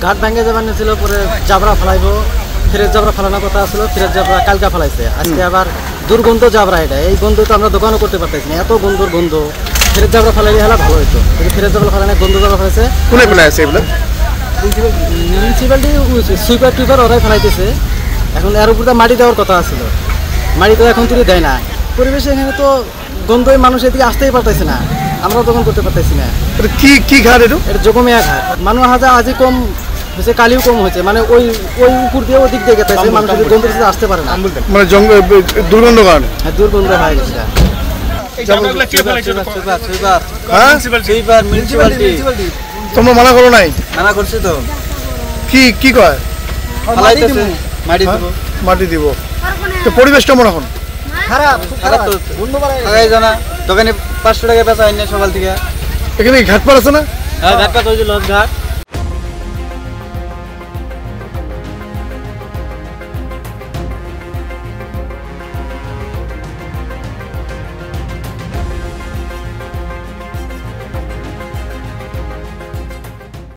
ঘাট ভাঙে যাবার ছিল, পরে জাবরা ফেলাইবো, ফ্রেশ জাবরা ফেলানোর কথা ছিল, ফ্রেশ জাবরা কালকা ফেলাইছে, আজকে আবার দুর্গন্ধ জাবরা এটা, এই গন্ধ তো আমরা দোকানও করতে পারতেছি না, এত গন্ধর গন্ধ। ফ্রেশ জাবরা ফেলাইলে হলে ভালো হইতো, কিন্তু ফ্রেশ জাবরা ফেলানো গন্ধ জাবরা ফেলাইছে। কোনে কোনে আছে এগুলো? মিউনিসিপ্যালিটি সুইপার টুইপার ওরাই ফেলাইতেছে। এখন এর উপর মাটি দেওয়ার কথা ছিল, মাটি তো এখন তুলে দেয় না। পরিবেশে এখানে তো গন্ধই মানুষ এদিকে আসতেই পারতেছে না, আমরাও দোকান করতে পারতেছি না। কি কি ঘাট এটা? এটা জগমিয়া ঘাট। মানুষ হাজা আজই কম হয়েছে, কালিও কম হয়েছে, মানে ওই ওই উপর দিয়ে ওদিক দিয়ে গেছে, মানুষ গন্ধ আসতে পারে না, মানে জঙ্গল দুর্গন্ধ কারণে। হ্যাঁ, দুর্গন্ধ হয়ে গেছে। তোমরা মানা করো নাই? মানা করছি তো। কি কি কয়? মাটি দিব। তো পরিবেশ কেমন এখন? খারাপ খারাপ তো, আগাই জানা দোকানে 500 টাকা বেচা হয় না সকাল থেকে। এখানে ঘাট পার আছে না? হ্যাঁ, ঘাট পার হয়েছে, লঞ্চ ঘাট।